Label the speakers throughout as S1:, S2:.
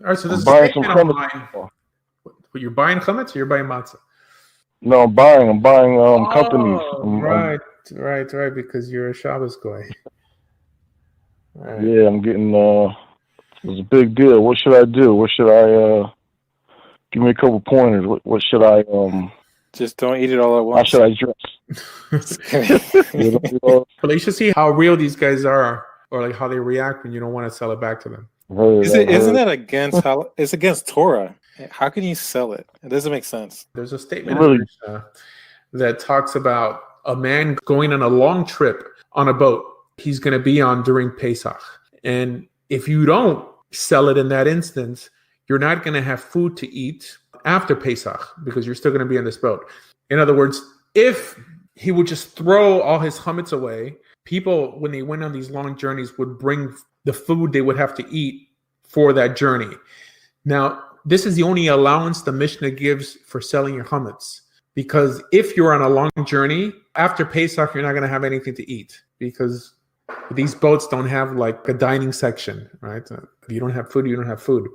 S1: All right, so there's
S2: I'm
S1: a
S2: buying some
S1: statement of
S2: chametz.
S1: mine. But you're buying chametz or you're buying matzah?
S2: No, I'm buying companies.
S1: Oh, right, because you're a Shabbos Goy. Right.
S2: Yeah, I'm getting. It's a big deal. What should I do? What should I? Give me a couple pointers. What should I?
S3: Just don't eat it all at
S2: How
S3: once.
S2: should I dress?
S1: Well, you should see how real these guys are, or like how they react when you don't want to sell it back to them.
S3: Isn't that against how? It's against Torah. How can you sell it? It doesn't make sense.
S1: There's a statement in Mishnah that talks about a man going on a long trip on a boat he's going to be on during Pesach. And if you don't sell it in that instance, you're not going to have food to eat after Pesach because you're still going to be on this boat. In other words, if he would just throw all his chametz away, people, when they went on these long journeys, would bring the food they would have to eat for that journey. Now, this is the only allowance the Mishnah gives for selling your chametz. Because if you're on a long journey, after Pesach, you're not going to have anything to eat because these boats don't have like a dining section, right? If you don't have food, you don't have food.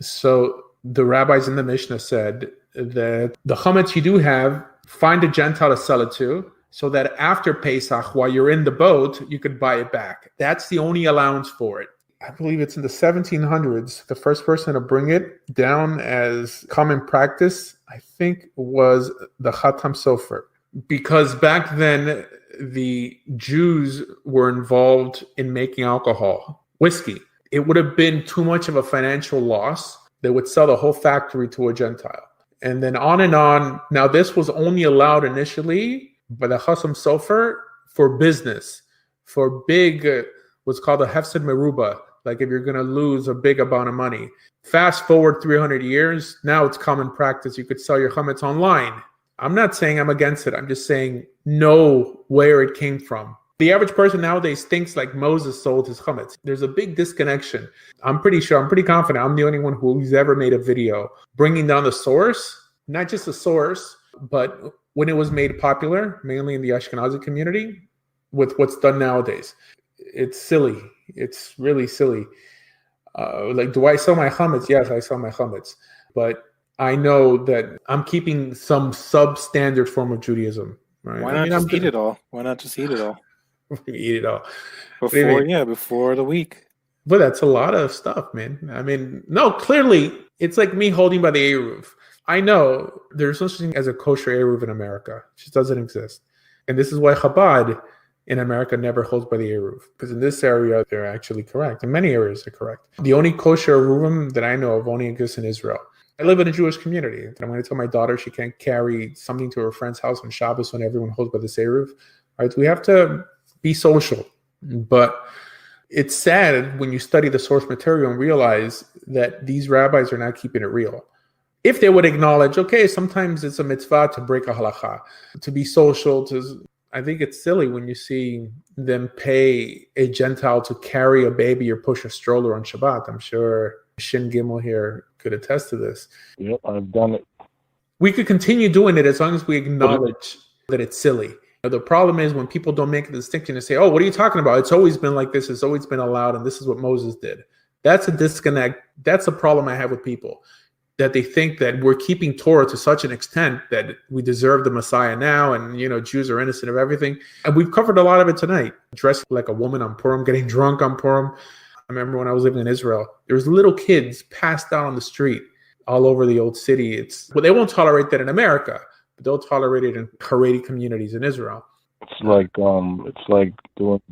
S1: So the rabbis in the Mishnah said that the chametz you do have, find a Gentile to sell it to so that after Pesach, while you're in the boat, you could buy it back. That's the only allowance for it. I believe it's in the 1700s. The first person to bring it down as common practice, I think, was the Chatam Sofer. Because back then, the Jews were involved in making alcohol, whiskey. It would have been too much of a financial loss. They would sell the whole factory to a Gentile. And then on and on. Now, this was only allowed initially by the Chatam Sofer for business, for big, what's called a Hefsed Meruba. Like if you're going to lose a big amount of money. Fast forward 300 years, now it's common practice. You could sell your chametz online. I'm not saying I'm against it. I'm just saying know where it came from. The average person nowadays thinks like Moses sold his chametz. There's a big disconnection. I'm pretty confident I'm the only one who's ever made a video bringing down the source, not just the source, but when it was made popular, mainly in the Ashkenazi community, with what's done nowadays. It's silly. It's really silly. Like, do I sell my chametz? Yes, I sell my chametz. But I know that I'm keeping some substandard form of Judaism. Right?
S3: Why not just eat it all? Why not just eat it all?
S1: Eat it all.
S3: Before the week.
S1: But that's a lot of stuff, man. I mean, no, clearly, it's like me holding by the Eruv. I know there's no such thing as a kosher Eruv in America. It just doesn't exist. And this is why Chabad in America never holds by the Eruv. Because in this area, they're actually correct. In many areas, they're correct. The only kosher Eruvim that I know of only exists in Israel. I live in a Jewish community. And I'm going to tell my daughter she can't carry something to her friend's house on Shabbos when everyone holds by the Eruv. Right? We have to be social. But it's sad when you study the source material and realize that these rabbis are not keeping it real. If they would acknowledge, okay, sometimes it's a mitzvah to break a halacha, to be social, I think it's silly when you see them pay a Gentile to carry a baby or push a stroller on Shabbat. I'm sure Shin Gimel here could attest to this.
S2: Yep, I've done it.
S1: We could continue doing it as long as we acknowledge that it's silly. The problem is when people don't make a distinction and say, oh, what are you talking about? It's always been like this. It's always been allowed. And this is what Moses did. That's a disconnect. That's a problem I have with people, that they think that we're keeping Torah to such an extent that we deserve the Messiah now. And, Jews are innocent of everything. And we've covered a lot of it tonight. Dressing like a woman on Purim, getting drunk on Purim. I remember when I was living in Israel, there was little kids passed out on the street all over the old city. They won't tolerate that in America. They'll tolerate it in Haredi communities in Israel.
S2: It's like doing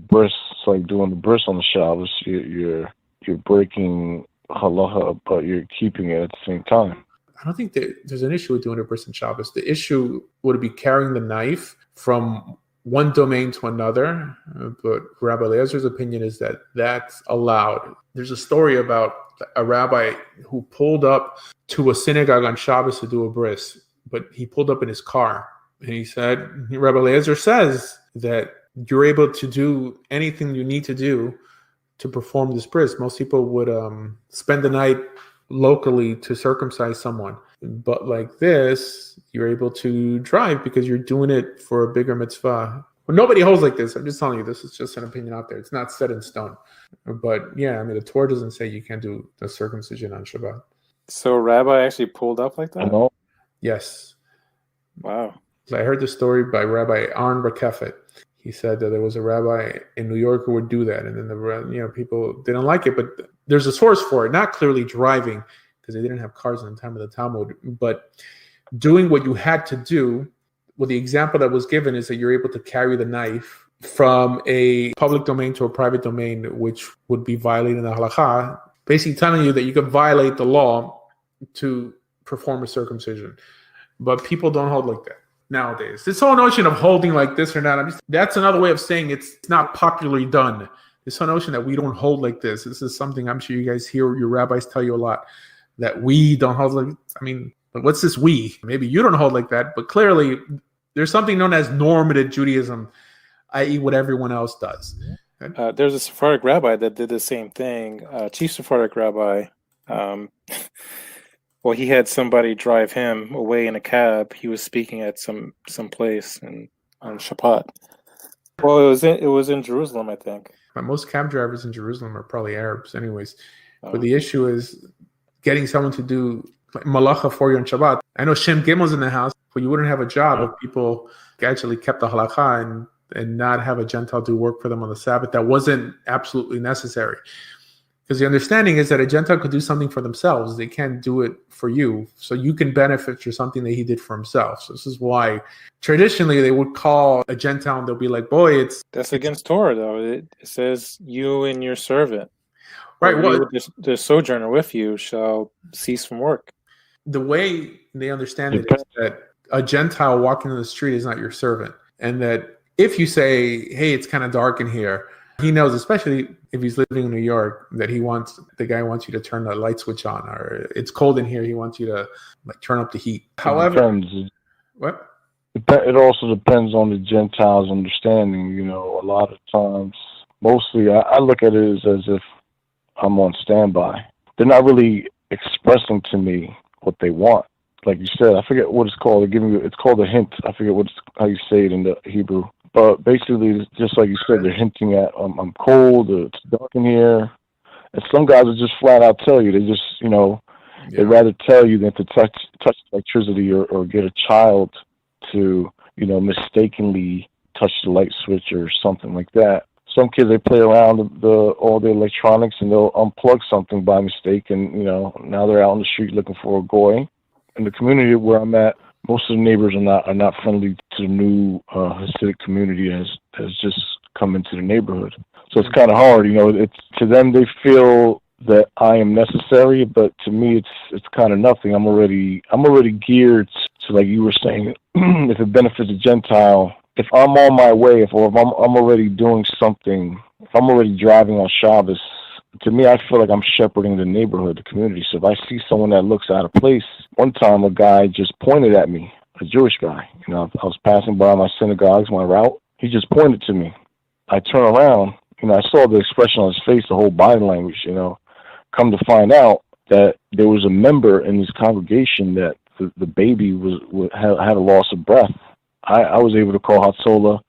S2: bris. It's like doing the bris on the Shabbos. You're breaking halacha, but you're keeping it at the same time.
S1: I don't think there's an issue with doing a bris on Shabbos. The issue would be carrying the knife from one domain to another. But Rabbi Asher's opinion is that that's allowed. There's a story about a rabbi who pulled up to a synagogue on Shabbos to do a bris. But he pulled up in his car and he said, Rabbi Asher says that you're able to do anything you need to do to perform this bris. Most people would spend the night locally to circumcise someone. But like this, you're able to drive because you're doing it for a bigger mitzvah. Well, nobody holds like this. I'm just telling you, this is just an opinion out there. It's not set in stone. But yeah, I mean, the Torah doesn't say you can't do the circumcision on Shabbat.
S3: So a rabbi actually pulled up like that?
S2: No.
S1: Yes.
S3: Wow.
S1: I heard the story by Rabbi Aaron Rakefet. He said that there was a rabbi in New York who would do that, and then people didn't like it. But there's a source for it, not clearly driving, because they didn't have cars in the time of the Talmud, but doing what you had to do. Well, the example that was given is that you're able to carry the knife from a public domain to a private domain, which would be violating the halakha, basically telling you that you could violate the law to perform a circumcision. But people don't hold like that nowadays. This whole notion of holding like this or not, that's another way of saying it's not popularly done. This whole notion that we don't hold like this. This is something I'm sure you guys hear your rabbis tell you a lot, that we don't hold like, I mean, but what's this we? Maybe you don't hold like that, but clearly there's something known as normative Judaism, i.e. what everyone else does.
S3: There's a Sephardic rabbi that did the same thing. Chief Sephardic rabbi. Well, he had somebody drive him away in a cab. He was speaking at some place on Shabbat. Well, it was in Jerusalem, I think.
S1: But most cab drivers in Jerusalem are probably Arabs, anyways. But the issue is getting someone to do malacha for you on Shabbat. I know Shem Gimel's in the house, but you wouldn't have a job if people actually kept the halakha and not have a Gentile do work for them on the Sabbath. That wasn't absolutely necessary. Because the understanding is that a Gentile could do something for themselves. They can't do it for you. So you can benefit from something that he did for himself. So this is why traditionally they would call a Gentile and they'll be like, boy,
S3: that's against Torah, though. It says you and your servant,
S1: right? Well,
S3: the sojourner with you shall cease from work.
S1: The way they understand it is that a Gentile walking in the street is not your servant. And that if you say, hey, it's kind of dark in here, he knows, especially if he's living in New York, that the guy wants you to turn the light switch on, or it's cold in here, he wants you to turn up the heat. However, what?
S2: It also depends on the Gentiles' understanding. A lot of times, mostly I look at it as if I'm on standby. They're not really expressing to me what they want. Like you said, I forget what it's called. They're giving you, it's called a hint. I forget how you say it in the Hebrew. But basically, just like you said, they're hinting at, I'm cold, it's dark in here. And some guys will just flat out tell you. They just, they'd rather tell you than to touch electricity or get a child to, mistakenly touch the light switch or something like that. Some kids, they play around all the electronics and they'll unplug something by mistake. And, now they're out on the street looking for a goy. In the community where I'm at, most of the neighbors are not friendly to the new Hasidic community has just come into the neighborhood. So it's kind of hard, It's to them, they feel that I am necessary, but to me, it's kind of nothing. I'm already geared to, like you were saying, if it benefits a Gentile, if I'm on my way, if I'm already doing something, if I'm already driving on Shabbos, to me, I feel like I'm shepherding the neighborhood, the community. So if I see someone that looks out of place, one time a guy just pointed at me, a Jewish guy. I was passing by my synagogues, my route. He just pointed to me. I turn around, I saw the expression on his face, the whole body language, Come to find out that there was a member in this congregation that the baby had a loss of breath. I was able to call Hatzola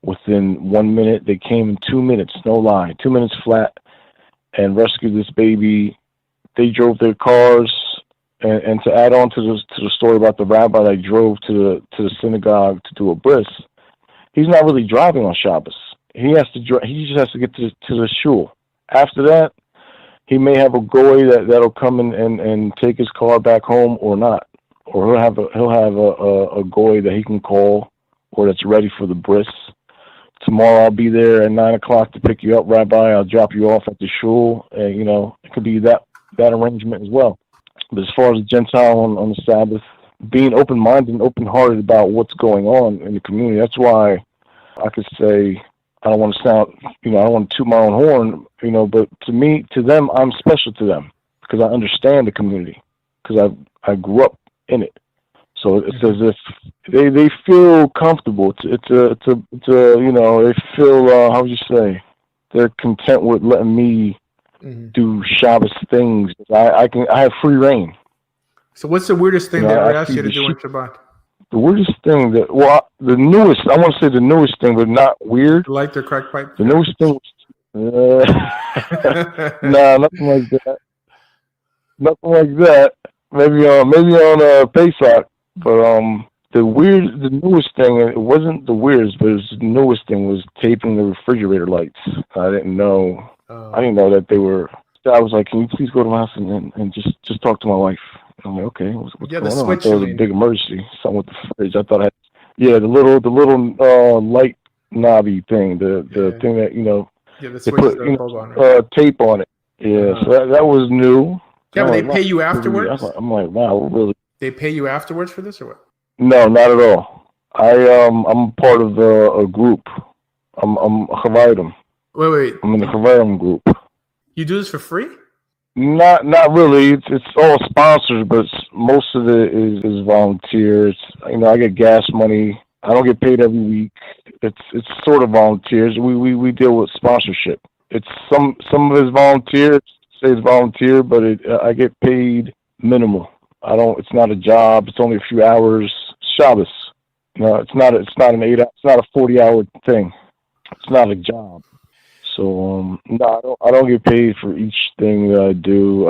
S2: within 1 minute. They came in 2 minutes, no lie, 2 minutes flat, and rescued this baby. They drove their cars, and to add on to the story about the rabbi that drove to the synagogue to do a bris, he's not really driving on Shabbos. He just has to get to the shul. After that, he may have a goy that'll come and take his car back home or not, or he'll have a goy that he can call or that's ready for the bris. Tomorrow I'll be there at 9 o'clock to pick you up, Rabbi. I'll drop you off at the shul. And, it could be that arrangement as well. But as far as the Gentile on the Sabbath, being open-minded and open-hearted about what's going on in the community, that's why I could say, I don't want to sound, I don't want to toot my own horn, but to them, I'm special to them because I understand the community because I grew up in it. So it's as if they feel comfortable. It's a they feel how would you say, they're content with letting me do Shabbos things. I have free reign.
S1: So what's the weirdest thing they ever asked you to do on Shabbat?
S2: The weirdest thing the newest, I want to say the newest thing, but not weird.
S1: Light their crack pipe?
S2: The newest thing was, nah, nothing like that. Nothing like that. Maybe on Pesach, but the newest thing, it wasn't the weirdest, but the newest thing was taping the refrigerator lights. I didn't know. I didn't know that they were. I was like, "Can you please go to my house and just talk to my wife?" And I'm like, "Okay, what's going on?" I thought it was a big emergency. Something with the fridge. I thought the little light knobby thing, the thing that
S1: the
S2: they put tape on it. Yeah, so that was new.
S1: Yeah, but they pay you afterwards?
S2: I'm like, wow, really?
S1: They pay you afterwards for this or what?
S2: No, not at all. I'm part of a group. I'm a Chavadim.
S1: Wait.
S2: I'm in the Chavadim group.
S1: You do this for free?
S2: Not really. It's all sponsors, but most of it is volunteers. I get gas money. I don't get paid every week. It's sort of volunteers. We deal with sponsorship. It's some of it's volunteers. It's volunteer, but I get paid minimal. It's not a job. It's only a few hours. Shabbos. It's not an 8 hour. It's not a 40-hour thing. It's not a job. So no, I don't get paid for each thing that I do.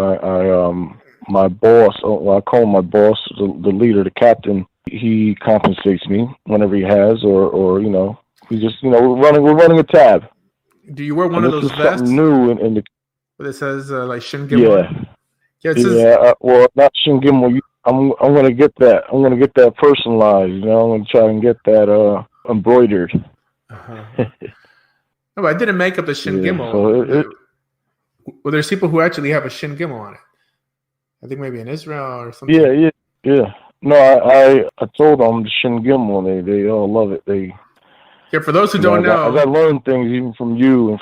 S2: My boss, I call him my boss, the leader, the captain. He compensates me whenever he has, or we just we're running a tab.
S1: Do you wear one of those vests?
S2: Something new in the.
S1: But it says like Shin Gimel.
S2: Yeah, it says, well, not Shin Gimel. I'm gonna get that. I'm gonna get that personalized. I'm gonna try and get that embroidered.
S1: No, but I didn't make up the Shin Gimel. Well, there's people who actually have a Shin Gimel on it. I think maybe in Israel or something.
S2: Yeah. No, I told them the Shin Gimel. They all love it.
S1: For those who don't know,
S2: I learned things even from you.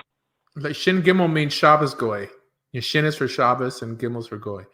S1: Like Shin Gimel means Shabbos Goy. Your Shin is for Shabbos and Gimel is for Goy.